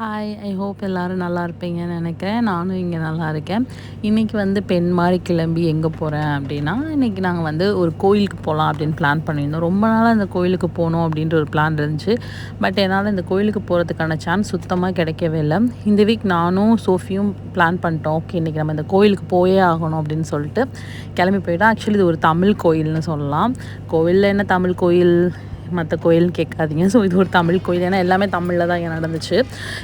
Hi! I hope எல்லோரும் நல்லா இருப்பீங்கன்னு நினைக்கிறேன். நானும் இங்கே நல்லா இருக்கேன். இன்றைக்கி வந்து பெண் மாரி கிளம்பி எங்கே போகிறேன் அப்படின்னா, இன்றைக்கி நாங்கள் வந்து ஒரு கோயிலுக்கு போகலாம் அப்படின்னு பிளான் பண்ணியிருந்தோம். ரொம்ப நாளாக இந்த கோயிலுக்கு போகணும் அப்படின்ற ஒரு பிளான் இருந்துச்சு. பட் என்னால் இந்த கோயிலுக்கு போகிறதுக்கான சான்ஸ் சுத்தமாக கிடைக்கவே இல்லை. இந்த வீக் நானும் சோஃபியும் பிளான் பண்ணிட்டோம். ஓகே, இன்றைக்கி நம்ம இந்த கோயிலுக்கு போயே ஆகணும் அப்படின்னு சொல்லிட்டு கிளம்பி போயிட்டோம். ஆக்சுவலி இது ஒரு தமிழ் கோயில்னு சொல்லலாம். கோவிலில் என்ன தமிழ் கோயில் மற்ற கோயில்னு கேட்காதீங்க. ஸோ இது ஒரு தமிழ் கோயில். ஏன்னா எல்லாமே தமிழில் தான் இங்கே நடந்துச்சு.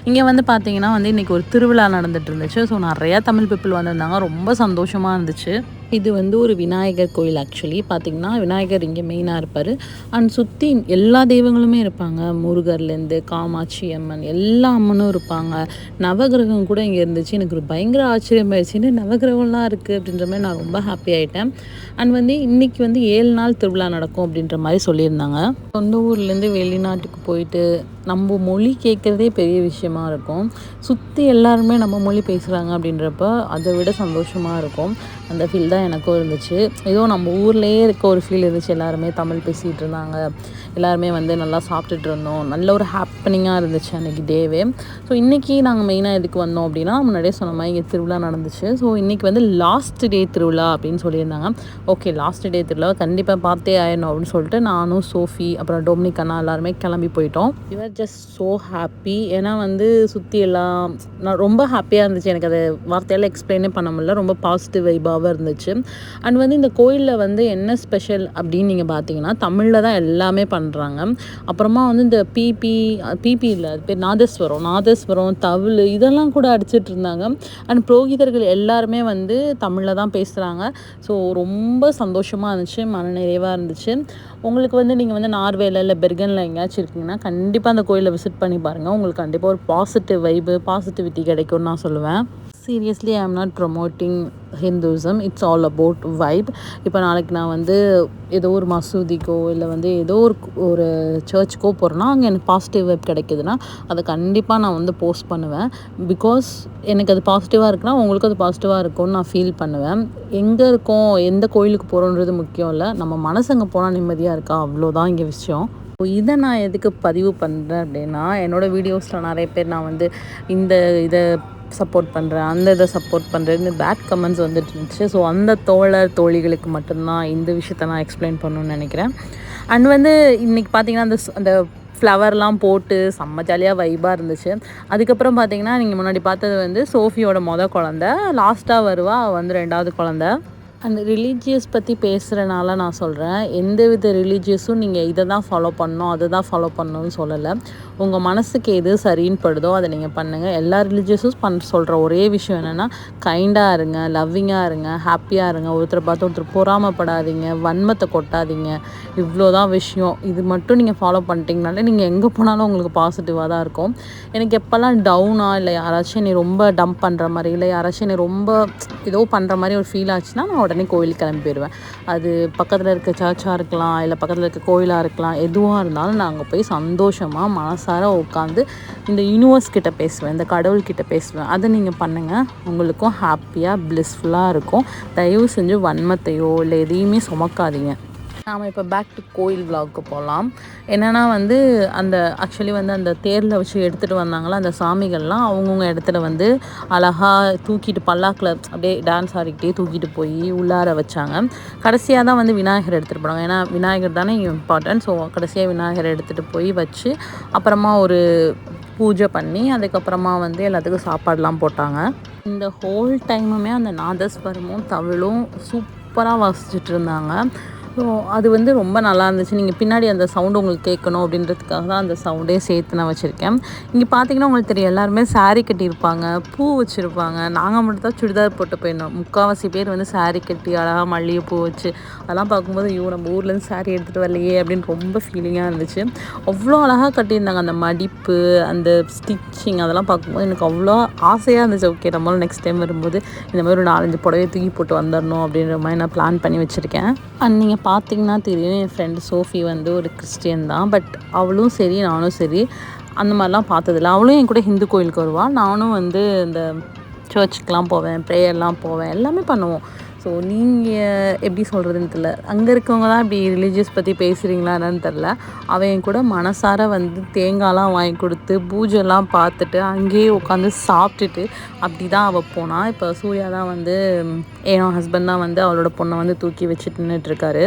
இங்கே வந்து பார்த்தீங்கன்னா வந்து இன்றைக்கி ஒரு திருவிழா நடந்துட்டு இருந்துச்சு. ஸோ நிறையா தமிழ் பீப்புள் வந்திருந்தாங்க. ரொம்ப சந்தோஷமாக இருந்துச்சு. இது வந்து ஒரு விநாயகர் கோயில். ஆக்சுவலி பார்த்திங்கன்னா விநாயகர் இங்கே மெயினாக இருப்பார். அண்ட் சுற்றி எல்லா தெய்வங்களுமே இருப்பாங்க. முருகர்லேருந்து காமாட்சி அம்மன் எல்லா அம்மனும் இருப்பாங்க. நவகிரகம் கூட இங்கே இருந்துச்சு. எனக்கு ஒரு பயங்கர ஆச்சரியமாயிடுச்சு. என்ன நவகிரகம்லாம் இருக்குது அப்படின்ற மாதிரி நான் ரொம்ப ஹாப்பி ஆகிட்டேன். அண்ட் வந்து இன்றைக்கி வந்து 7 நாள் திருவிழா நடக்கும் அப்படின்ற மாதிரி சொல்லியிருந்தாங்க. சொந்த ஊர்லேருந்து வெளிநாட்டுக்கு போயிட்டு நம்ம மொழி கேட்குறதே பெரிய விஷயமா இருக்கும். சுற்றி எல்லாருமே நம்ம மொழி பேசுகிறாங்க அப்படின்றப்ப அதை விட சந்தோஷமாக இருக்கும். அந்த ஃபீல் தான் எனக்கும் இருந்துச்சு. ஏதோ நம்ம ஊர்லேயே இருக்க ஒரு ஃபீல் இருந்துச்சு. எல்லாருமே தமிழ் பேசிகிட்டு இருந்தாங்க. எல்லாருமே வந்து நல்லா சாப்பிட்டுட்டு இருந்தோம். நல்ல ஒரு ஹாப்பனிங்காக இருந்துச்சு அன்றைக்கி டேவே. ஸோ இன்றைக்கி நாங்கள் மெயினாக எதுக்கு வந்தோம் அப்படின்னா, முன்னாடியே சொன்ன மாதிரி இங்கே திருவிழா நடந்துச்சு. ஸோ இன்றைக்கி வந்து லாஸ்ட் டே திருவிழா அப்படின்னு சொல்லியிருந்தாங்க. ஓகே, லாஸ்ட் டே திருவிழா கண்டிப்பாக பார்த்தே ஆயிடணும் அப்படின்னு சொல்லிட்டு நானும் சோஃபி அப்புறம் டொமினிக் அண்ணா எல்லாருமே கிளம்பி போயிட்டோம். Your just so happy. ஏன்னா வந்து சுற்றி எல்லாம் நான் ரொம்ப ஹாப்பியாக இருந்துச்சு. எனக்கு அதை வார்த்தையால் எக்ஸ்பிளைனே பண்ண முடியல. ரொம்ப பாசிட்டிவ் வைபாக இருந்துச்சு. அண்ட் வந்து இந்த கோயிலில் வந்து என்ன ஸ்பெஷல் அப்படின்னு நீங்கள் பார்த்தீங்கன்னா, தமிழில் தான் எல்லாமே பண்ணுறாங்க. அப்புறமா வந்து இந்த பிபி இல்லை, அது பேர் நாதஸ்வரம் தவில் இதெல்லாம் கூட அடிச்சிட்டு இருந்தாங்க. அண்ட் புரோகிதர்கள் எல்லாருமே வந்து தமிழில் தான் பேசுகிறாங்க. ஸோ ரொம்ப சந்தோஷமாக இருந்துச்சு, மனநிறைவாக இருந்துச்சு. உங்களுக்கு வந்து நீங்கள் வந்து நார்வேல இல்லை பெர்கனில் எங்கேயாச்சும் இருக்கீங்கன்னா கண்டிப்பாக அந்த கோயிலை விசிட் பண்ணி பாருங்கள். உங்களுக்கு கண்டிப்பாக ஒரு பாசிட்டிவிட்டி கிடைக்கும்னு நான் சொல்லுவேன். Seriously I am not promoting Hinduism. It's all about vibe. இப்போ நாளைக்கு நான் வந்து ஏதோ ஒரு மசூதிக்கோ இல்லை வந்து ஏதோ ஒரு சர்ச்சுக்கோ போகிறேன்னா அங்கே எனக்கு பாசிட்டிவ் வைப் கிடைக்குதுன்னா அதை கண்டிப்பாக நான் வந்து போஸ்ட் பண்ணுவேன். பிகாஸ் எனக்கு அது பாசிட்டிவாக இருக்குன்னா உங்களுக்கு அது பாசிட்டிவாக இருக்கும்னு நான் ஃபீல் பண்ணுவேன். எங்கே இருக்கோம், எந்த கோயிலுக்கு போகிறோன்றது முக்கியம் இல்லை. நம்ம மனசு அங்கே போனால் நிம்மதியாக இருக்கா, அவ்வளோதான் இங்கே விஷயம். இதை நான் எதுக்கு பதிவு பண்ணுறேன் அப்படின்னா, என்னோடய வீடியோஸில் நிறைய பேர் நான் வந்து இதை சப்போர்ட் பண்ணுறேன், இதை சப்போர்ட் பண்ணுறேன்னு பேட் கமெண்ட்ஸ் வந்துட்டு இருந்துச்சு. ஸோ அந்த தோழிகளுக்கு மட்டும்தான் இந்த விஷயத்த நான் எக்ஸ்பிளைன் பண்ணணும்னு நினைக்கிறேன். அண்ட் வந்து இன்றைக்கி பார்த்திங்கன்னா அந்த ஃப்ளவர்லாம் போட்டு செம்ம ஜாலியாக வைபாக இருந்துச்சு. அதுக்கப்புறம் பார்த்திங்கன்னா நீங்கள் முன்னாடி பார்த்தது வந்து சோஃபியோட குழந்த, லாஸ்ட்டாக வருவா வந்து 2வது குழந்த. அந்த ரிலீஜியஸ் பற்றி பேசுகிறனால நான் சொல்கிறேன், எந்த வித ரிலீஜியஸும் நீங்கள் இதை தான் ஃபாலோ பண்ணணும் அதை தான் ஃபாலோ பண்ணணும்னு சொல்லலை. உங்கள் மனசுக்கு எது சரின்னு படுதோ அதை நீங்கள் பண்ணுங்கள். எல்லா ரிலீஜியஸும் சொல்கிற ஒரே விஷயம் என்னென்னா, கைண்டாக இருங்க, லவ்விங்காக இருங்க, ஹாப்பியாக இருங்க, ஒருத்தரை பார்த்து ஒருத்தர் பொறாமப்படாதீங்க, வன்மத்தை கொட்டாதீங்க. இவ்வளோ தான் விஷயம். இது மட்டும் நீங்கள் ஃபாலோ பண்ணிட்டீங்கனாலே நீங்கள் எங்கே போனாலும் உங்களுக்கு பாசிட்டிவாக தான் இருக்கும். எனக்கு எப்போல்லாம் டவுனாக இல்லை யாராச்சும் என்னை ரொம்ப டம்ப் பண்ணுற மாதிரி இல்லை யாராச்சும் என்னை ரொம்ப ஏதோ பண்ணுற மாதிரி ஒரு ஃபீல் ஆச்சுன்னா நான் உடனே கோயிலுக்கு கிளம்பி போயிடுவேன். அது பக்கத்தில் இருக்க சர்ச்சாக இருக்கலாம், இல்லை பக்கத்தில் இருக்க கோயிலாக இருக்கலாம், எதுவாக இருந்தாலும் நான் அங்கே போய் சந்தோஷமாக மனசார உட்காந்து இந்த யூனிவர்ஸ் கிட்ட பேசுவேன், இந்த கடவுள்கிட்ட பேசுவேன். அதை நீங்கள் பண்ணுங்கள். உங்களுக்கும் ஹாப்பியாக ப்ளிஸ்ஃபுல்லாக இருக்கும். தயவு செஞ்சு வன்மத்தையோ இல்லை எதையுமே சுமக்காதீங்க. நாம் இப்போ பேக் டு கோயில் விலாகுக்கு போகலாம். என்னென்னா வந்து ஆக்சுவலி வந்து அந்த தேரில் வச்சு எடுத்துகிட்டு வந்தாங்களா அந்த சாமிகள்லாம் அவங்கவுங்க இடத்துல வந்து அழகாக தூக்கிட்டு பல்லாக்கில் அப்படியே டான்ஸ் ஆடிக்கிட்டே தூக்கிட்டு போய் உள்ளார வச்சாங்க. கடைசியாக தான் வந்து விநாயகர் எடுத்துகிட்டு போனாங்க. ஏன்னா விநாயகர் தானே இம்பார்ட்டன்ட். ஸோ கடைசியாக விநாயகர் எடுத்துகிட்டு போய் வச்சு அப்புறமா ஒரு பூஜை பண்ணி அதுக்கப்புறமா வந்து எல்லாத்துக்கும் சாப்பாடெலாம் போட்டாங்க. இந்த ஹோல் டைமுமே அந்த நாதஸ்வரமும் தவிழும் சூப்பராக வாசிச்சுட்டு இருந்தாங்க. ஸோ அது வந்து ரொம்ப நல்லா இருந்துச்சு. நீங்கள் பின்னாடி அந்த சவுண்டு உங்களுக்கு கேட்கணும் அப்படின்றதுக்காக தான் அந்த சவுண்டே சேர்த்து நான் வச்சுருக்கேன். இங்கே பார்த்தீங்கன்னா உங்களுக்கு தெரியும், எல்லாருமே சாரீ கட்டியிருப்பாங்க, பூ வச்சுருப்பாங்க. நாங்கள் மட்டும் தான் சுடிதார் போட்டு போயிருந்தோம். முக்கால்வாசி பேர் வந்து சாரீ கட்டி அழகாக மல்லிகைப்பூ வச்சு அதெல்லாம் பார்க்கும்போது நம்ம ஊர்லேருந்து சாரீ எடுத்துகிட்டு வரலையே அப்படின்னு ரொம்ப ஃபீலிங்காக இருந்துச்சு. அவ்வளோ அழகாக கட்டியிருந்தாங்க. அந்த மடிப்பு, அந்த ஸ்டிச்சிங் அதெல்லாம் பார்க்கும்போது எனக்கு அவ்வளோ ஆசையாக இருந்துச்சு. ஓகே, நம்மளும் நெக்ஸ்ட் டைம் வரும்போது இந்த மாதிரி ஒரு 4-5 புடவையை தூக்கி போட்டு வந்துடணும் அப்படின்ற மாதிரி நான் பிளான் பண்ணி வச்சுருக்கேன். அண்ட் நீங்கள் பார்த்திங்கன்னா தெரியும், என் ஃப்ரெண்டு சோஃபி வந்து ஒரு கிறிஸ்டியன் தான். பட் அவளும் சரி நானும் சரி அந்த மாதிரிலாம் பார்த்ததில்ல. அவளும் என் கூட ஹிந்து கோயிலுக்கு வருவாள். நானும் வந்து இந்த சர்ச்சுக்கெலாம் போவேன், ப்ரேயர்லாம் போவேன், எல்லாமே பண்ணுவோம். ஸோ நீங்கள் எப்படி சொல்கிறதுன்னு தெரில. அங்கே இருக்கவங்க தான் இப்படி ரிலீஜியஸ் பற்றி பேசுகிறீங்களா என்னன்னு தெரில. அவன் கூட மனசார வந்து தேங்காய்லாம் வாங்கி கொடுத்து பூஜைலாம் பார்த்துட்டு அங்கேயே உட்காந்து சாப்பிட்டுட்டு அப்படி தான் அவள் போனாள். இப்போ சூர்யா தான் வந்து என் ஹஸ்பண்ட் தான் வந்து அவளோட பொண்ணை வந்து தூக்கி வச்சுட்டு நின்றுட்டுருக்காரு.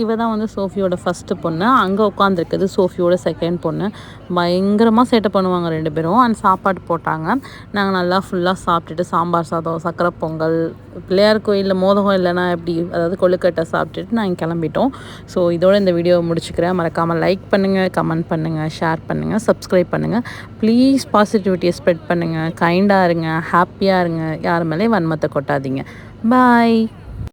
இவ தான் வந்து சோஃபியோட ஃபஸ்ட்டு பொண்ணு. அங்கே உட்காந்துருக்குது சோஃபியோட செகண்ட் பொண்ணு. பயங்கரமாக சேட்டை பண்ணுவாங்க 2 பேரும். அண்ட் சாப்பாடு போட்டாங்க. நாங்கள் நல்லா ஃபுல்லாக சாப்பிட்டுட்டு சாம்பார் சாதம், சக்கரை பொங்கல், பிள்ளையார் கோயிலில் மோதகம் இல்லைனா எப்படி, அதாவது கொழுக்கட்டை சாப்பிட்டுட்டு நாங்கள் கிளம்பிட்டோம். ஸோ இதோட இந்த வீடியோவை முடிச்சுக்கிறேன். மறக்காமல் லைக் பண்ணுங்கள், கமெண்ட் பண்ணுங்கள், ஷேர் பண்ணுங்கள், சப்ஸ்கிரைப் பண்ணுங்கள். ப்ளீஸ் பாசிட்டிவிட்டியை ஸ்ப்ரெட் பண்ணுங்கள். கைண்டாக இருங்க, ஹாப்பியாக இருங்க, யார் மேலேயும் வன்மத்தை கொட்டாதீங்க. பாய்.